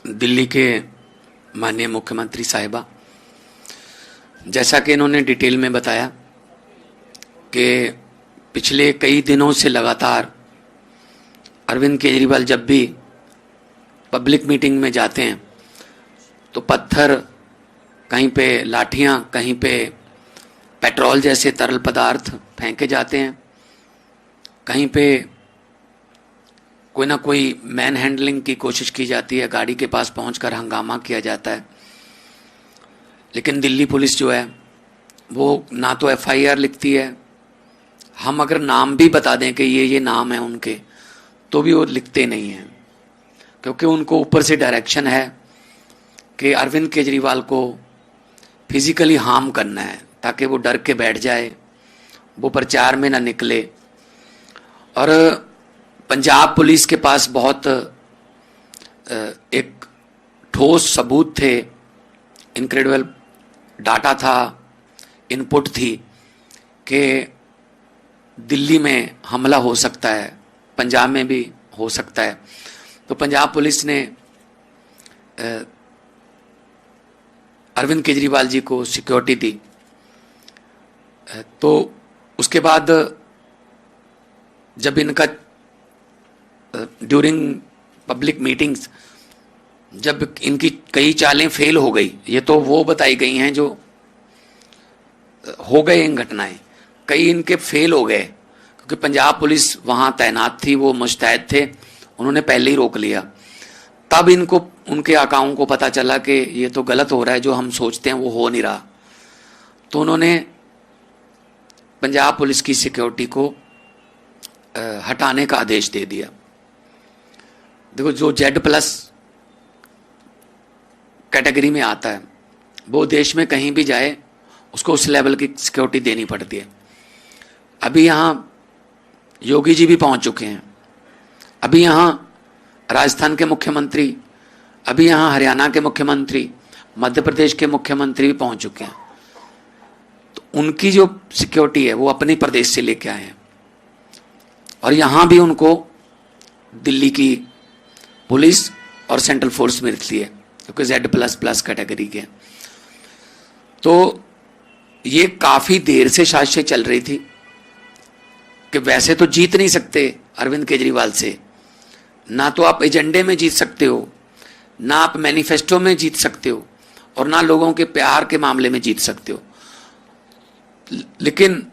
दिल्ली के माननीय मुख्यमंत्री साहिबा, जैसा कि इन्होंने डिटेल में बताया कि पिछले कई दिनों से लगातार अरविंद केजरीवाल जब भी पब्लिक मीटिंग में जाते हैं तो पत्थर, कहीं पे लाठियां, कहीं पे पेट्रोल जैसे तरल पदार्थ फेंके जाते हैं, कहीं पे कोई ना कोई मैन हैंडलिंग की कोशिश की जाती है, गाड़ी के पास पहुंचकर हंगामा किया जाता है। लेकिन दिल्ली पुलिस जो है वो ना तो एफआईआर लिखती है, हम अगर नाम भी बता दें कि ये नाम है उनके, तो भी वो लिखते नहीं हैं, क्योंकि उनको ऊपर से डायरेक्शन है कि अरविंद केजरीवाल को फिजिकली हार्म करना है ताकि वो डर के बैठ जाए, वो प्रचार में ना निकले। और पंजाब पुलिस के पास बहुत एक ठोस सबूत थे, इनक्रेडिबल डाटा था, इनपुट थी कि दिल्ली में हमला हो सकता है, पंजाब में भी हो सकता है। तो पंजाब पुलिस ने अरविंद केजरीवाल जी को सिक्योरिटी दी। तो उसके बाद जब इनका ड्यूरिंग पब्लिक मीटिंग्स जब इनकी कई चालें फेल हो गई, ये तो वो बताई गई हैं जो हो गए इन घटनाएं, कई इनके फेल हो गए क्योंकि पंजाब पुलिस वहां तैनात थी, वो मुस्तैद थे, उन्होंने पहले ही रोक लिया। तब इनको, उनके आकाओं को पता चला कि ये तो गलत हो रहा है, जो हम सोचते हैं वो हो नहीं रहा। तो उन्होंने पंजाब पुलिस की सिक्योरिटी को हटाने का आदेश दे दिया। देखो, जो Z+ कैटेगरी में आता है वो देश में कहीं भी जाए उसको उस लेवल की सिक्योरिटी देनी पड़ती है। अभी यहाँ योगी जी भी पहुंच चुके हैं, अभी यहाँ राजस्थान के मुख्यमंत्री, अभी यहाँ हरियाणा के मुख्यमंत्री, मध्य प्रदेश के मुख्यमंत्री भी पहुंच चुके हैं। तो उनकी जो सिक्योरिटी है वो अपने प्रदेश से लेके आए हैं और यहाँ भी उनको दिल्ली की पुलिस और सेंट्रल फोर्स मिलती है क्योंकि Z++ कैटेगरी के। तो ये काफी देर से साजिश चल रही थी कि वैसे तो जीत नहीं सकते अरविंद केजरीवाल से, ना तो आप एजेंडे में जीत सकते हो, ना आप मैनिफेस्टो में जीत सकते हो, और ना लोगों के प्यार के मामले में जीत सकते हो। लेकिन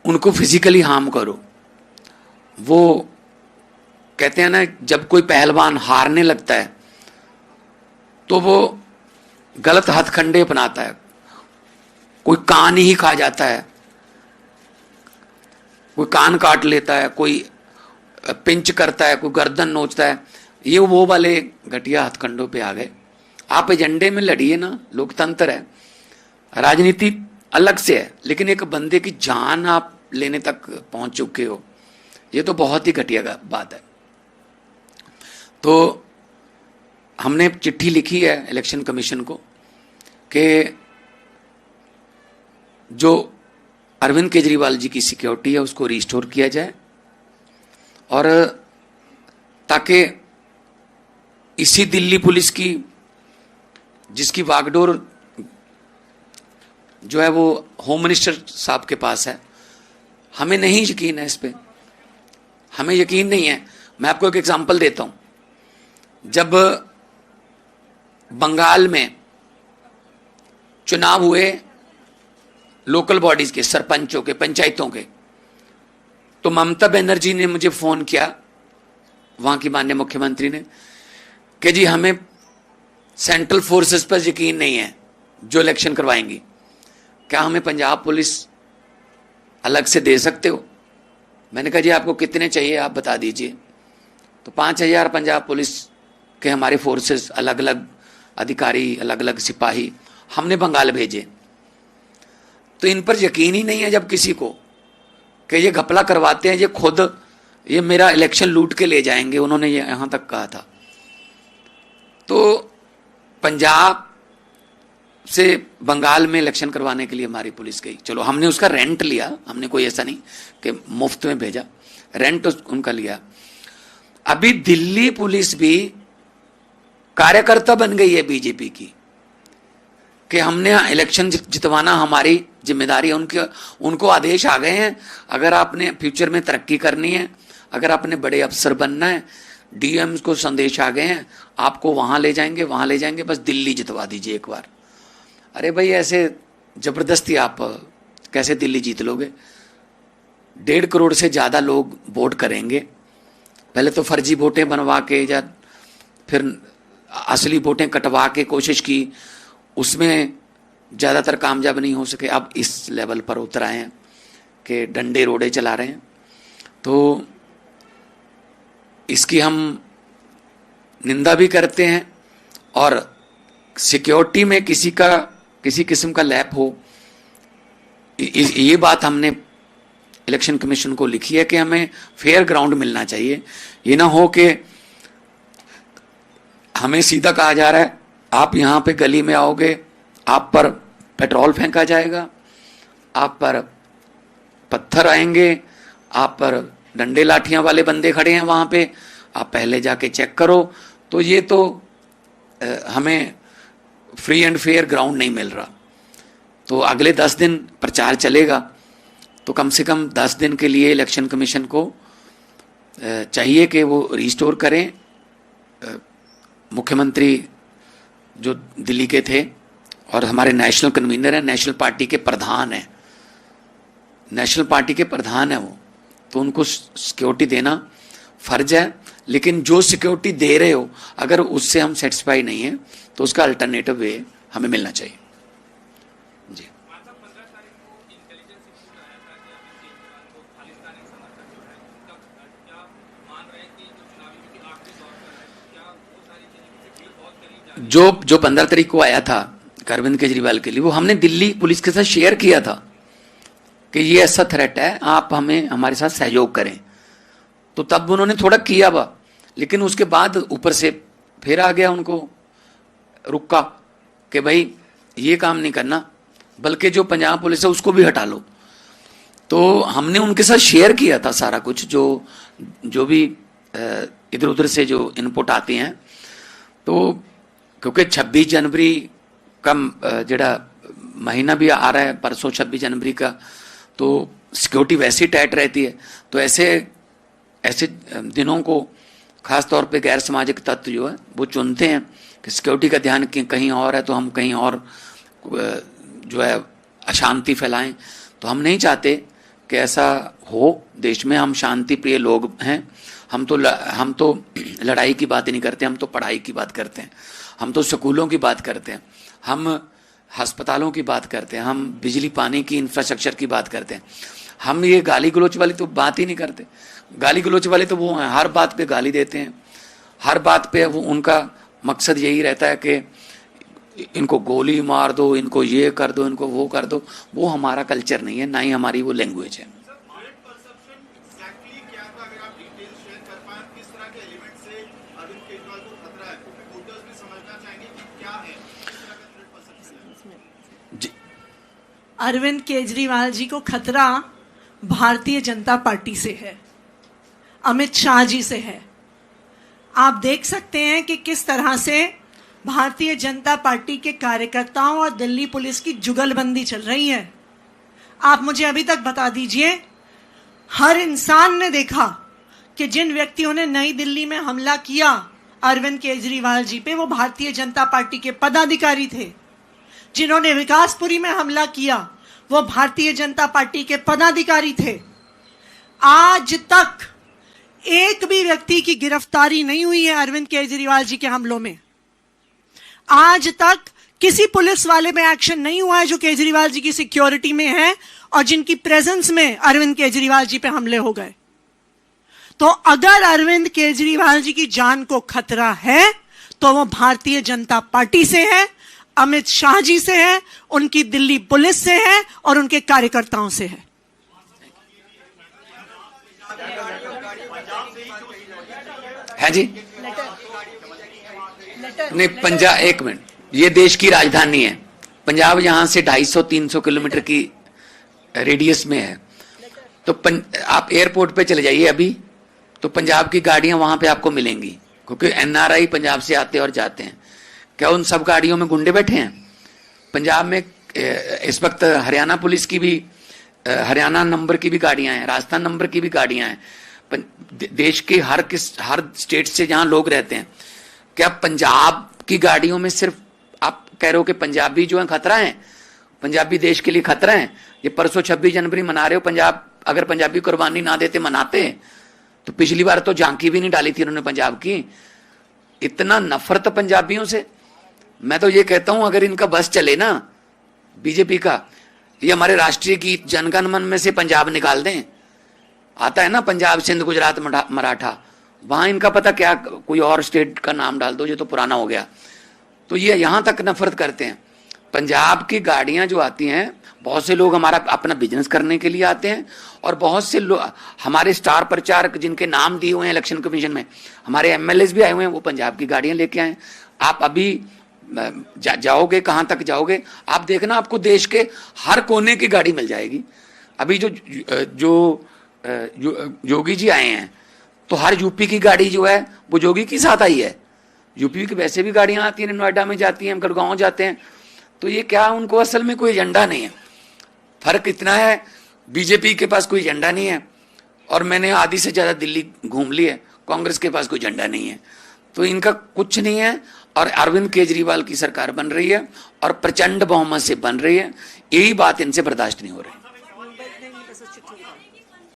उनको फिजिकली हार्म करो। वो कहते हैं ना, जब कोई पहलवान हारने लगता है तो वो गलत हथकंडे अपनाता है, कोई कान ही खा जाता है, कोई कान काट लेता है, कोई पिंच करता है, कोई गर्दन नोचता है। ये वो वाले घटिया हथकंडों पे आ गए। आप एजेंडे में लड़िए ना, लोकतंत्र है, राजनीति अलग से है, लेकिन एक बंदे की जान आप लेने तक पहुंच चुके हो, ये तो बहुत ही घटिया बात है। तो हमने चिट्ठी लिखी है इलेक्शन कमीशन को कि जो अरविंद केजरीवाल जी की सिक्योरिटी है उसको रिस्टोर किया जाए, और ताकि इसी दिल्ली पुलिस की, जिसकी वागडोर जो है वो होम मिनिस्टर साहब के पास है, हमें नहीं यकीन है इस पे, हमें यकीन नहीं है। मैं आपको एक एग्जांपल देता हूं। जब बंगाल में चुनाव हुए लोकल बॉडीज के, सरपंचों के, पंचायतों के, तो ममता बनर्जी ने मुझे फोन किया, वहां की माननीय मुख्यमंत्री ने, कि जी हमें सेंट्रल फोर्सेस पर यकीन नहीं है जो इलेक्शन करवाएंगी, क्या हमें पंजाब पुलिस अलग से दे सकते हो? मैंने कहा जी आपको कितने चाहिए आप बता दीजिए। तो 5,000 पंजाब पुलिस के हमारे फोर्सेस, अलग अलग अधिकारी, अलग अलग सिपाही हमने बंगाल भेजे। तो इन पर यकीन ही नहीं है जब किसी को, कि ये घपला करवाते हैं, ये खुद ये मेरा इलेक्शन लूट के ले जाएंगे, उन्होंने ये यहां तक कहा था। तो पंजाब से बंगाल में इलेक्शन करवाने के लिए हमारी पुलिस गई। चलो, हमने उसका रेंट लिया, हमने कोई ऐसा नहीं कि मुफ्त में भेजा, रेंट उनका लिया। अभी दिल्ली पुलिस भी कार्यकर्ता बन गई है बीजेपी की कि हमने इलेक्शन जितवाना हमारी जिम्मेदारी है। उनको आदेश आ गए हैं, अगर आपने फ्यूचर में तरक्की करनी है, अगर आपने बड़े अफसर बनना है, डीएम को संदेश आ गए हैं, आपको वहां ले जाएंगे, बस दिल्ली जितवा दीजिए एक बार। अरे भाई, ऐसे जबरदस्ती आप कैसे दिल्ली जीत लोगे? 1.5 करोड़ से ज्यादा लोग वोट करेंगे। पहले तो फर्जी वोटें बनवा के या फिर असली वोटें कटवा के कोशिश की, उसमें ज्यादातर कामयाब नहीं हो सके। अब इस लेवल पर उतर आए हैं कि डंडे रोड़े चला रहे हैं। तो इसकी हम निंदा भी करते हैं, और सिक्योरिटी में किसी किस्म का लैप हो, ये बात हमने इलेक्शन कमीशन को लिखी है कि हमें फेयर ग्राउंड मिलना चाहिए। ये ना हो कि हमें सीधा कहा जा रहा है आप यहां पे गली में आओगे, आप पर पेट्रोल फेंका जाएगा, आप पर पत्थर आएंगे, आप पर डंडे लाठियां वाले बंदे खड़े हैं वहां पे, आप पहले जाके चेक करो। तो ये तो हमें फ्री एंड फेयर ग्राउंड नहीं मिल रहा। तो अगले 10 दिन प्रचार चलेगा, तो कम से कम 10 दिन के लिए इलेक्शन कमीशन को चाहिए कि वो रिस्टोर करें। मुख्यमंत्री जो दिल्ली के थे और हमारे नेशनल कन्वीनर हैं, नेशनल पार्टी के प्रधान हैं, वो, तो उनको सिक्योरिटी देना फर्ज है। लेकिन जो सिक्योरिटी दे रहे हो, अगर उससे हम सेटिस्फाई नहीं है तो उसका अल्टरनेटिव वे हमें मिलना चाहिए। जी, जो 15 तारीख को आया था अरविंद केजरीवाल के लिए, वो हमने दिल्ली पुलिस के साथ शेयर किया था कि ये ऐसा थ्रेट है, आप हमारे साथ सहयोग करें। तो तब उन्होंने थोड़ा किया बा, लेकिन उसके बाद ऊपर से फिर आ गया उनको रुक्का कि भाई ये काम नहीं करना, बल्कि जो पंजाब पुलिस है उसको भी हटा लो। तो हमने उनके साथ शेयर किया था सारा कुछ, जो भी इधर उधर से जो इनपुट आते हैं। तो क्योंकि 26 जनवरी का जड़ा महीना भी आ रहा है, परसों 26 जनवरी का, तो सिक्योरिटी वैसे ही टाइट रहती है। तो ऐसे दिनों को खास तौर पे गैर सामाजिक तत्व जो है वो चुनते हैं कि सिक्योरिटी का ध्यान कहीं और है, तो हम कहीं और जो है अशांति फैलाएं। तो हम नहीं चाहते कि ऐसा हो देश में। हम शांति प्रिय लोग हैं। हम तो लड़ाई की बात ही नहीं करते, हम तो पढ़ाई की बात करते हैं, हम तो स्कूलों की बात करते हैं, हम अस्पतालों की बात करते हैं, हम बिजली पानी की इंफ्रास्ट्रक्चर की बात करते हैं। हम ये गाली गलोच वाली तो बात ही नहीं करते। गाली गलोच वाले तो वो हैं, हर बात पे गाली देते हैं, हर बात पे वो उनका मकसद यही रहता है कि इनको गोली मार दो, इनको ये कर दो, इनको वो कर दो। वो हमारा कल्चर नहीं है, ना ही हमारी वो लैंग्वेज है। अरविंद केजरीवाल जी को खतरा भारतीय जनता पार्टी से है, अमित शाह जी से है। आप देख सकते हैं कि किस तरह से भारतीय जनता पार्टी के कार्यकर्ताओं और दिल्ली पुलिस की जुगलबंदी चल रही है। आप मुझे अभी तक बता दीजिए, हर इंसान ने देखा कि जिन व्यक्तियों ने नई दिल्ली में हमला किया अरविंद केजरीवाल जी पे, वो भारतीय जनता पार्टी के पदाधिकारी थे। जिन्होंने विकासपुरी में हमला किया वो भारतीय जनता पार्टी के पदाधिकारी थे। आज तक एक भी व्यक्ति की गिरफ्तारी नहीं हुई है अरविंद केजरीवाल जी के हमलों में। आज तक किसी पुलिस वाले में एक्शन नहीं हुआ है जो केजरीवाल जी की सिक्योरिटी में है और जिनकी प्रेजेंस में अरविंद केजरीवाल जी पे हमले हो गए। तो अगर अरविंद केजरीवाल जी की जान को खतरा है तो वो भारतीय जनता पार्टी से है, अमित शाह जी से है, उनकी दिल्ली पुलिस से है और उनके कार्यकर्ताओं से है। है जी, नहीं पंजाब, एक मिनट, ये देश की राजधानी है। पंजाब यहां से 250-300 किलोमीटर की रेडियस में है। तो आप एयरपोर्ट पे चले जाइए अभी, तो पंजाब की गाड़ियां वहां पे आपको मिलेंगी। क्योंकि एनआरआई पंजाब से आते और जाते हैं। क्या उन सब गाड़ियों में गुंडे बैठे हैं? पंजाब में इस वक्त हरियाणा पुलिस की भी, हरियाणा नंबर की भी गाड़ियां हैं, राजस्थान नंबर की भी गाड़ियां हैं। देश के हर स्टेट से जहां लोग रहते हैं, क्या पंजाब की गाड़ियों में सिर्फ आप कह रहे हो कि पंजाबी जो है खतरा है, पंजाबी देश के लिए खतरा है? ये परसों 26 जनवरी मना रहे हो, पंजाब अगर पंजाबी कुर्बानी ना देते मनाते, तो पिछली बार तो झांकी भी नहीं डाली थी उन्होंने पंजाब की। इतना नफरत पंजाबियों से। मैं तो ये कहता हूं अगर इनका बस चले ना बीजेपी का, ये हमारे राष्ट्रीय गीत जनगण मन में से पंजाब निकाल दें। आता है ना पंजाब सिंध गुजरात मराठा, वहां इनका पता क्या कोई और स्टेट का नाम डाल दो, ये तो पुराना हो गया। तो ये यहां तक नफरत करते हैं। पंजाब की गाड़ियां जो आती हैं, बहुत से लोग हमारा अपना बिजनेस करने के लिए आते हैं, और बहुत से लोग हमारे स्टार प्रचारक जिनके नाम दिए हुए हैं इलेक्शन कमीशन में, हमारे एमएलए भी आए हुए हैं, वो पंजाब की गाड़ियां लेके आए। आप अभी जाओगे, कहां तक जाओगे, आप देखना आपको देश के हर कोने की गाड़ी मिल जाएगी। अभी जो योगी जी आए हैं, तो हर यूपी की गाड़ी जो है वो योगी के साथ आई है। यूपी की वैसे भी गाड़ियां आती हैं, नोएडा में जाती हैं, गुड़गांव जाते हैं। तो ये क्या, उनको असल में कोई एजेंडा नहीं है। फर्क इतना है, बीजेपी के पास कोई एजेंडा नहीं है, और मैंने आधी से ज्यादा दिल्ली घूम ली है, कांग्रेस के पास कोई एजेंडा नहीं है। तो इनका कुछ नहीं है, और अरविंद केजरीवाल की सरकार बन रही है और प्रचंड बहुमत से बन रही है। यही बात इनसे बर्दाश्त नहीं हो रही।